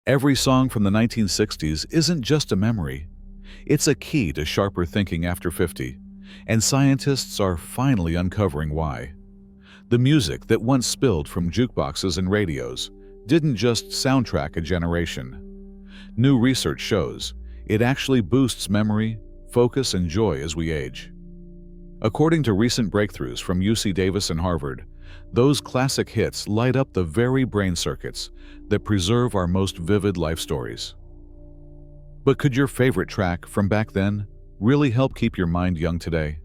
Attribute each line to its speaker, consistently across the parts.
Speaker 1: Every song from the 1960s isn't just a memory. It's a key to sharper thinking after 50, and scientists are finally uncovering why. The music that once spilled from jukeboxes and radios didn't just soundtrack a generation. New research shows it actually boosts memory, focus, and joy as we age. According to recent breakthroughs from UC Davis and Harvard, those classic hits light up the very brain circuits that preserve our most vivid life stories. But could your favorite track from back then really help keep your mind young today?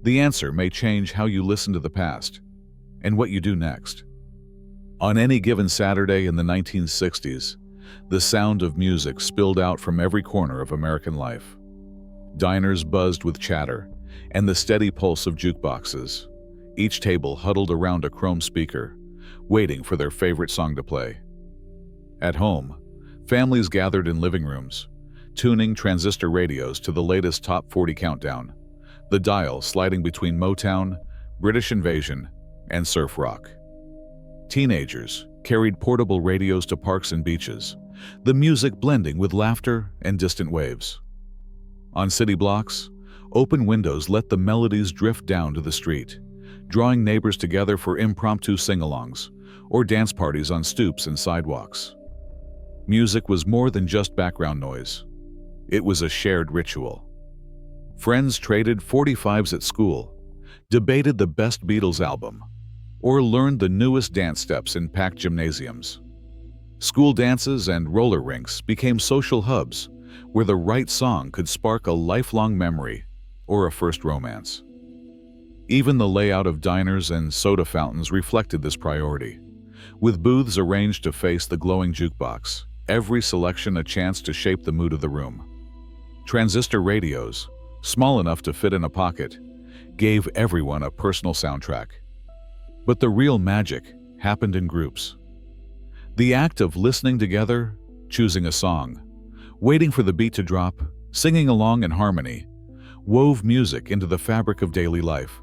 Speaker 1: The answer may change how you listen to the past and what you do next. On any given Saturday in the 1960s, the sound of music spilled out from every corner of American life. Diners buzzed with chatter and the steady pulse of jukeboxes, each table huddled around a chrome speaker, waiting for their favorite song to play. At home, families gathered in living rooms, tuning transistor radios to the latest Top 40 countdown, the dial sliding between Motown, British Invasion, and surf rock. Teenagers carried portable radios to parks and beaches, the music blending with laughter and distant waves. On city blocks, open windows let the melodies drift down to the street, drawing neighbors together for impromptu sing-alongs or dance parties on stoops and sidewalks. Music was more than just background noise. It was a shared ritual. Friends traded 45s at school, debated the best Beatles album, or learned the newest dance steps in packed gymnasiums. School dances and roller rinks became social hubs where the right song could spark a lifelong memory or a first romance. Even the layout of diners and soda fountains reflected this priority, with booths arranged to face the glowing jukebox, every selection a chance to shape the mood of the room. Transistor radios, small enough to fit in a pocket, gave everyone a personal soundtrack. But the real magic happened in groups. The act of listening together, choosing a song, waiting for the beat to drop, singing along in harmony, wove music into the fabric of daily life.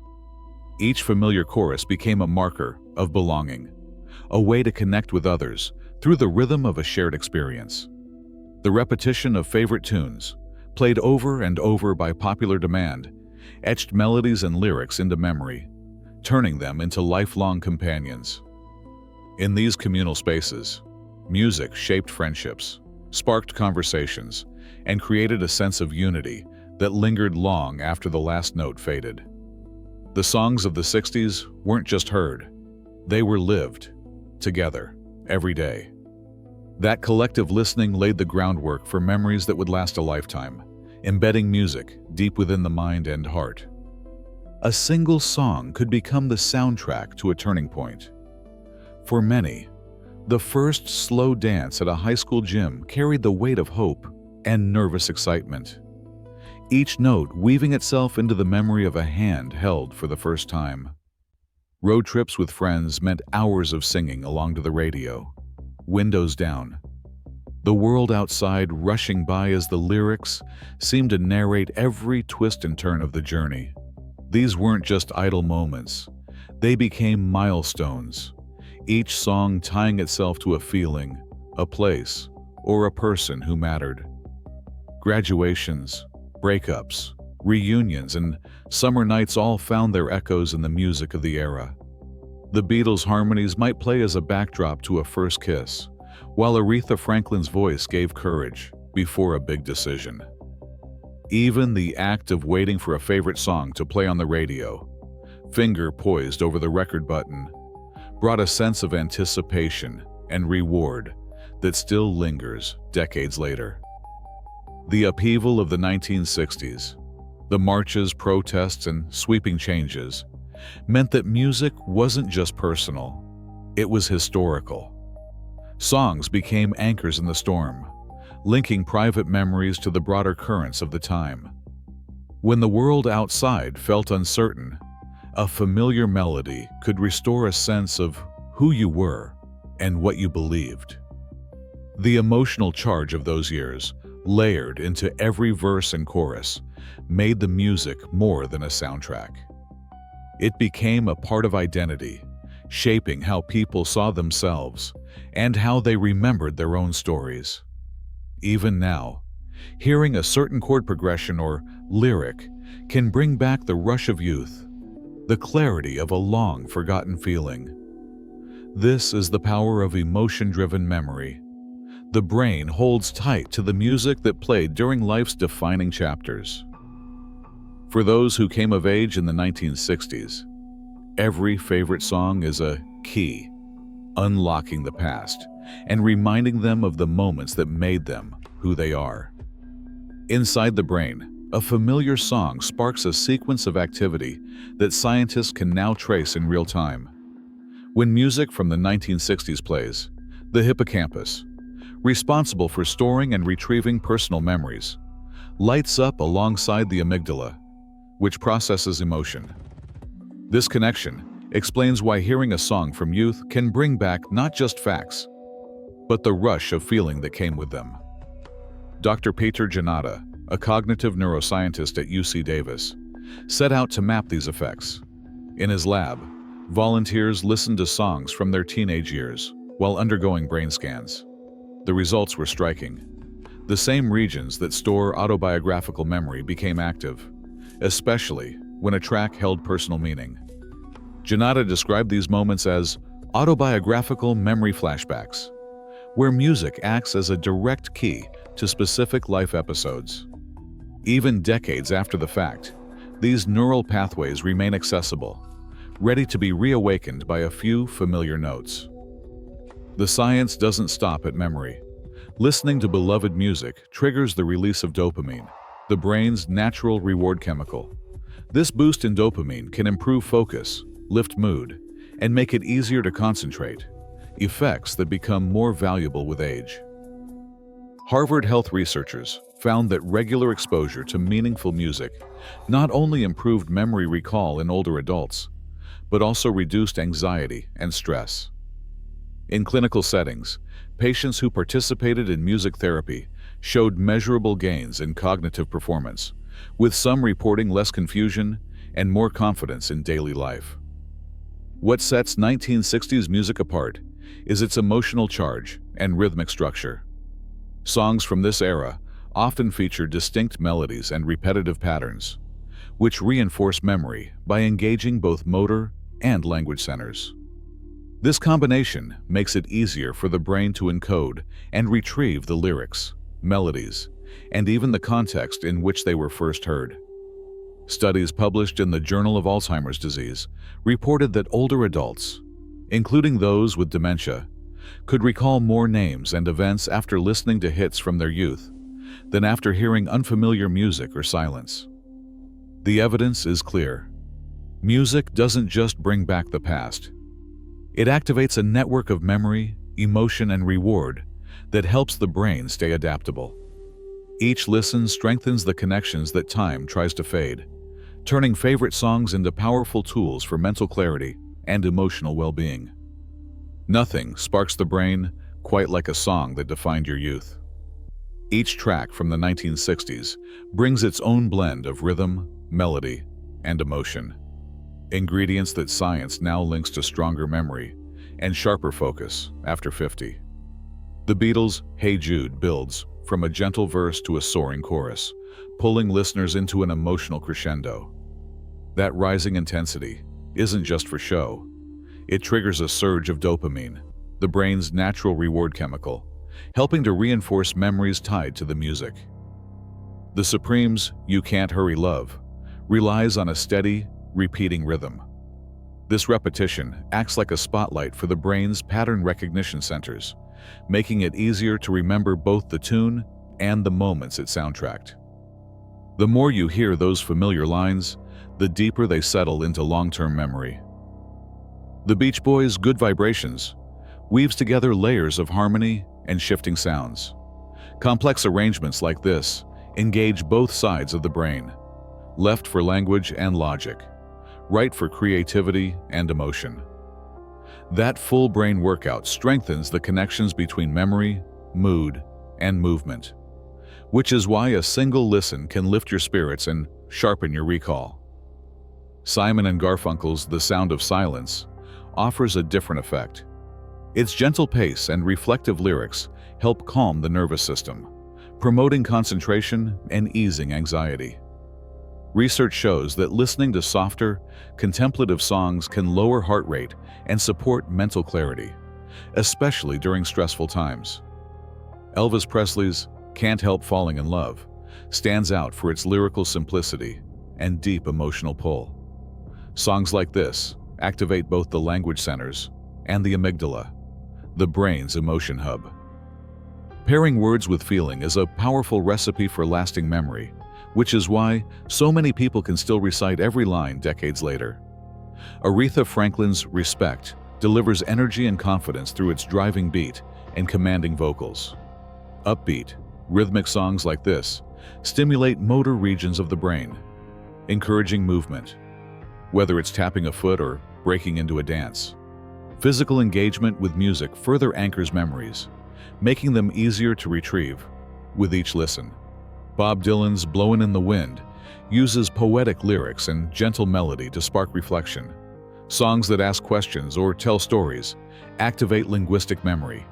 Speaker 1: Each familiar chorus became a marker of belonging, a way to connect with others through the rhythm of a shared experience. The repetition of favorite tunes, played over and over by popular demand, etched melodies and lyrics into memory, turning them into lifelong companions. In these communal spaces, music shaped friendships, sparked conversations, and created a sense of unity that lingered long after the last note faded. The songs of the 60s weren't just heard, they were lived, together, every day. That collective listening laid the groundwork for memories that would last a lifetime, embedding music deep within the mind and heart. A single song could become the soundtrack to a turning point. For many, the first slow dance at a high school gym carried the weight of hope and nervous excitement, each note weaving itself into the memory of a hand held for the first time. Road trips with friends meant hours of singing along to the radio, windows down, the world outside rushing by as the lyrics seemed to narrate every twist and turn of the journey. These weren't just idle moments, they became milestones, each song tying itself to a feeling, a place, or a person who mattered. Graduations, breakups, reunions, and summer nights all found their echoes in the music of the era. The Beatles' harmonies might play as a backdrop to a first kiss, while Aretha Franklin's voice gave courage before a big decision. Even the act of waiting for a favorite song to play on the radio, finger poised over the record button, brought a sense of anticipation and reward that still lingers decades later. The upheaval of the 1960s, the marches, protests, and sweeping changes, meant that music wasn't just personal, it was historical. Songs became anchors in the storm, linking private memories to the broader currents of the time. When the world outside felt uncertain, a familiar melody could restore a sense of who you were and what you believed. The emotional charge of those years, layered into every verse and chorus, made the music more than a soundtrack. It became a part of identity, shaping how people saw themselves and how they remembered their own stories. Even now, hearing a certain chord progression or lyric can bring back the rush of youth, the clarity of a long-forgotten feeling. This is the power of emotion-driven memory. The brain holds tight to the music that played during life's defining chapters. For those who came of age in the 1960s, every favorite song is a key, unlocking the past and reminding them of the moments that made them who they are. Inside the brain, a familiar song sparks a sequence of activity that scientists can now trace in real time. When music from the 1960s plays, the hippocampus, responsible for storing and retrieving personal memories, lights up alongside the amygdala, which processes emotion. This connection explains why hearing a song from youth can bring back not just facts, but the rush of feeling that came with them. Dr. Peter Janata, a cognitive neuroscientist at UC Davis, set out to map these effects. In his lab, volunteers listened to songs from their teenage years while undergoing brain scans. The results were striking. The same regions that store autobiographical memory became active, especially when a track held personal meaning. Janata described these moments as autobiographical memory flashbacks, where music acts as a direct key to specific life episodes. Even decades after the fact, these neural pathways remain accessible, ready to be reawakened by a few familiar notes. The science doesn't stop at memory. Listening to beloved music triggers the release of dopamine, the brain's natural reward chemical. This boost in dopamine can improve focus, lift mood, and make it easier to concentrate, effects that become more valuable with age. Harvard health researchers found that regular exposure to meaningful music not only improved memory recall in older adults, but also reduced anxiety and stress. In clinical settings, patients who participated in music therapy showed measurable gains in cognitive performance, with some reporting less confusion and more confidence in daily life. What sets 1960s music apart is its emotional charge and rhythmic structure. Songs from this era often feature distinct melodies and repetitive patterns, which reinforce memory by engaging both motor and language centers. This combination makes it easier for the brain to encode and retrieve the lyrics, melodies, and even the context in which they were first heard. Studies published in the Journal of Alzheimer's Disease reported that older adults, including those with dementia, could recall more names and events after listening to hits from their youth than after hearing unfamiliar music or silence. The evidence is clear. Music doesn't just bring back the past. It activates a network of memory, emotion, and reward that helps the brain stay adaptable. Each listen strengthens the connections that time tries to fade, turning favorite songs into powerful tools for mental clarity and emotional well-being. Nothing sparks the brain quite like a song that defined your youth. Each track from the 1960s brings its own blend of rhythm, melody, and emotion, ingredients that science now links to stronger memory and sharper focus after 50. The Beatles' Hey Jude builds from a gentle verse to a soaring chorus, pulling listeners into an emotional crescendo. That rising intensity isn't just for show. It triggers a surge of dopamine, the brain's natural reward chemical, helping to reinforce memories tied to the music. The Supremes' You Can't Hurry Love relies on a steady, repeating rhythm. This repetition acts like a spotlight for the brain's pattern recognition centers, making it easier to remember both the tune and the moments it soundtracked. The more you hear those familiar lines, the deeper they settle into long-term memory. The Beach Boys' Good Vibrations weaves together layers of harmony and shifting sounds. Complex arrangements like this engage both sides of the brain, left for language and logic, right for creativity and emotion. That full brain workout strengthens the connections between memory, mood, and movement, which is why a single listen can lift your spirits and sharpen your recall. Simon and Garfunkel's The Sound of Silence offers a different effect. Its gentle pace and reflective lyrics help calm the nervous system, promoting concentration and easing anxiety. Research shows that listening to softer, contemplative songs can lower heart rate and support mental clarity, especially during stressful times. Elvis Presley's "Can't Help Falling in Love" stands out for its lyrical simplicity and deep emotional pull. Songs like this activate both the language centers and the amygdala, the brain's emotion hub. Pairing words with feeling is a powerful recipe for lasting memory, which is why so many people can still recite every line decades later. Aretha Franklin's "Respect" delivers energy and confidence through its driving beat and commanding vocals. Upbeat, rhythmic songs like this stimulate motor regions of the brain, encouraging movement, whether it's tapping a foot or breaking into a dance. Physical engagement with music further anchors memories, making them easier to retrieve with each listen. Bob Dylan's "Blowin' in the Wind" uses poetic lyrics and gentle melody to spark reflection. Songs that ask questions or tell stories activate linguistic memory,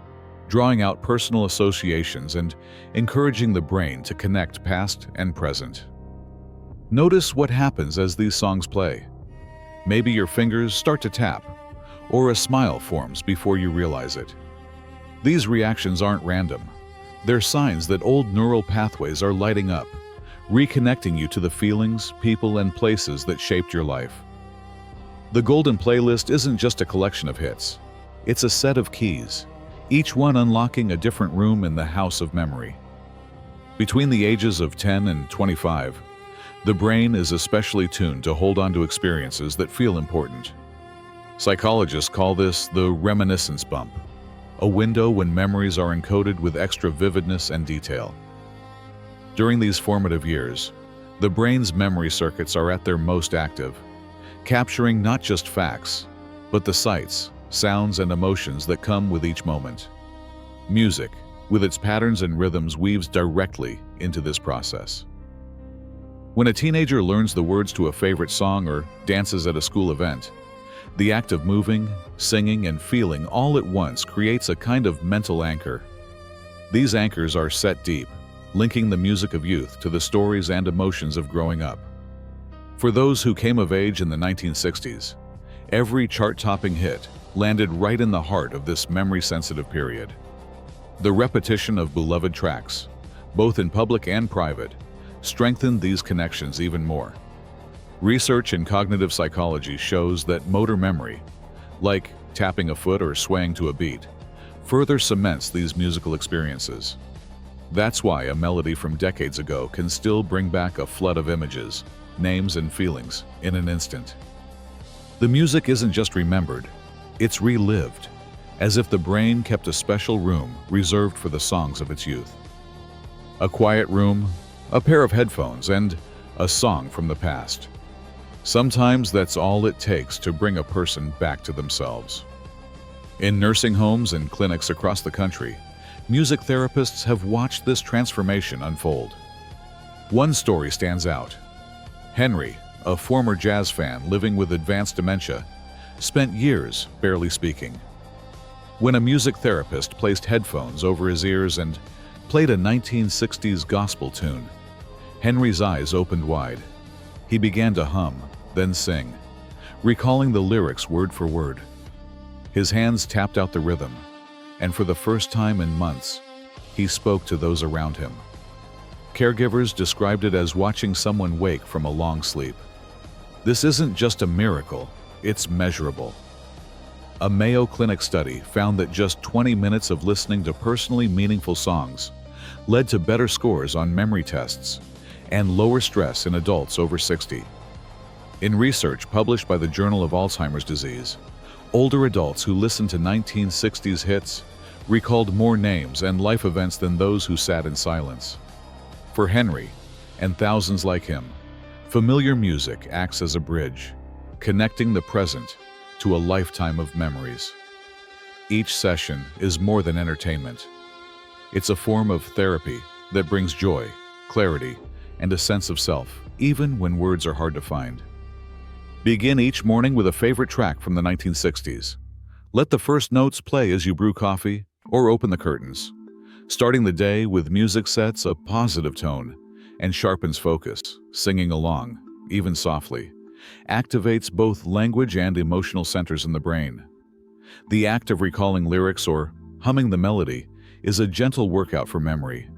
Speaker 1: drawing out personal associations and encouraging the brain to connect past and present. Notice what happens as these songs play. Maybe your fingers start to tap, or a smile forms before you realize it. These reactions aren't random. They're signs that old neural pathways are lighting up, reconnecting you to the feelings, people, and places that shaped your life. The Golden Playlist isn't just a collection of hits. It's a set of keys, each one unlocking a different room in the house of memory. Between the ages of 10 and 25, the brain is especially tuned to hold on to experiences that feel important. Psychologists call this the reminiscence bump, a window when memories are encoded with extra vividness and detail. During these formative years, the brain's memory circuits are at their most active, capturing not just facts, but the sights, sounds, and emotions that come with each moment. Music, with its patterns and rhythms, weaves directly into this process. When a teenager learns the words to a favorite song or dances at a school event, the act of moving, singing, and feeling all at once creates a kind of mental anchor. These anchors are set deep, linking the music of youth to the stories and emotions of growing up. For those who came of age in the 1960s, every chart-topping hit landed right in the heart of this memory-sensitive period. The repetition of beloved tracks, both in public and private, strengthened these connections even more. Research in cognitive psychology shows that motor memory, like tapping a foot or swaying to a beat, further cements these musical experiences. That's why a melody from decades ago can still bring back a flood of images, names, and feelings in an instant. The music isn't just remembered, it's relived, as if the brain kept a special room reserved for the songs of its youth. A quiet room, a pair of headphones, and a song from the past. Sometimes that's all it takes to bring a person back to themselves. In nursing homes and clinics across the country, music therapists have watched this transformation unfold. One story stands out. Henry, a former jazz fan living with advanced dementia, spent years barely speaking. When a music therapist placed headphones over his ears and played a 1960s gospel tune, Henry's eyes opened wide. He began to hum, then sing, recalling the lyrics word for word. His hands tapped out the rhythm, and for the first time in months, he spoke to those around him. Caregivers described it as watching someone wake from a long sleep. This isn't just a miracle, it's measurable. A Mayo Clinic study found that just 20 minutes of listening to personally meaningful songs led to better scores on memory tests and lower stress in adults over 60. In research published by the Journal of Alzheimer's Disease, older adults who listened to 1960s hits recalled more names and life events than those who sat in silence. For Henry, and thousands like him, familiar music acts as a bridge, connecting the present to a lifetime of memories. Each session is more than entertainment. It's a form of therapy that brings joy, clarity, and a sense of self, even when words are hard to find. Begin each morning with a favorite track from the 1960s. Let the first notes play as you brew coffee or open the curtains. Starting the day with music sets a positive tone and sharpens focus. Singing along, even softly, activates both language and emotional centers in the brain. The act of recalling lyrics or humming the melody is a gentle workout for memory,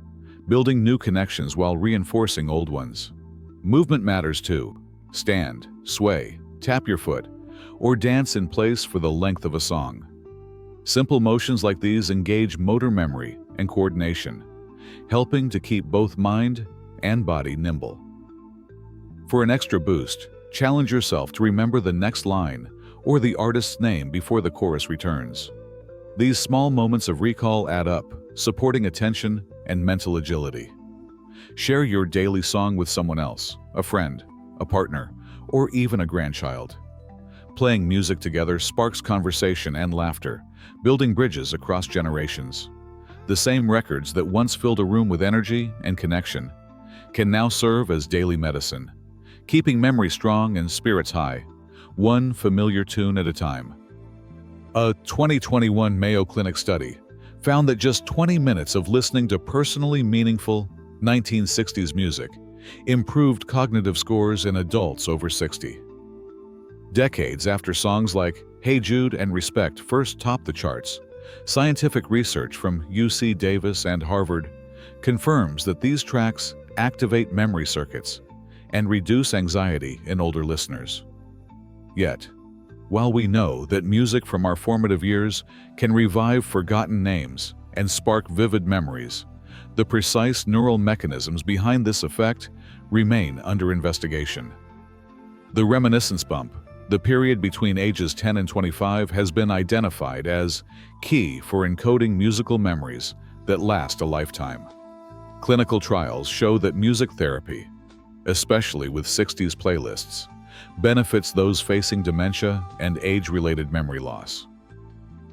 Speaker 1: building new connections while reinforcing old ones. Movement matters too. Stand, sway, tap your foot, or dance in place for the length of a song. Simple motions like these engage motor memory and coordination, helping to keep both mind and body nimble. For an extra boost, challenge yourself to remember the next line or the artist's name before the chorus returns. These small moments of recall add up, supporting attention and mental agility. Share your daily song with someone else, a friend, a partner, or even a grandchild. Playing music together sparks conversation and laughter, building bridges across generations. The same records that once filled a room with energy and connection can now serve as daily medicine, keeping memory strong and spirits high, one familiar tune at a time. A 2021 Mayo Clinic study found that just 20 minutes of listening to personally meaningful 1960s music improved cognitive scores in adults over 60. Decades after songs like Hey Jude and Respect first topped the charts, scientific research from UC Davis and Harvard confirms that these tracks activate memory circuits and reduce anxiety in older listeners. Yet, while we know that music from our formative years can revive forgotten names and spark vivid memories, the precise neural mechanisms behind this effect remain under investigation. The reminiscence bump, the period between ages 10 and 25, has been identified as key for encoding musical memories that last a lifetime. Clinical trials show that music therapy, especially with 60s playlists, benefits those facing dementia and age-related memory loss.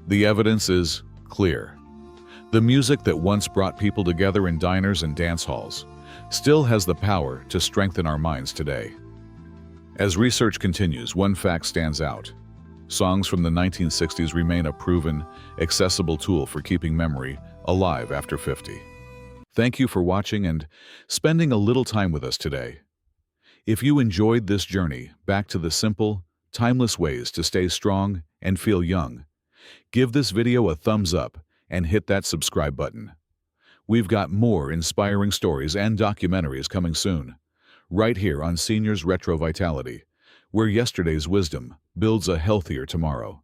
Speaker 1: The evidence is clear. The music that once brought people together in diners and dance halls still has the power to strengthen our minds today. As research continues, one fact stands out. Songs from the 1960s remain a proven, accessible tool for keeping memory alive after 50. Thank you for watching and spending a little time with us today. If you enjoyed this journey back to the simple, timeless ways to stay strong and feel young, give this video a thumbs up and hit that subscribe button. We've got more inspiring stories and documentaries coming soon, right here on Seniors Retro Vitality, where yesterday's wisdom builds a healthier tomorrow.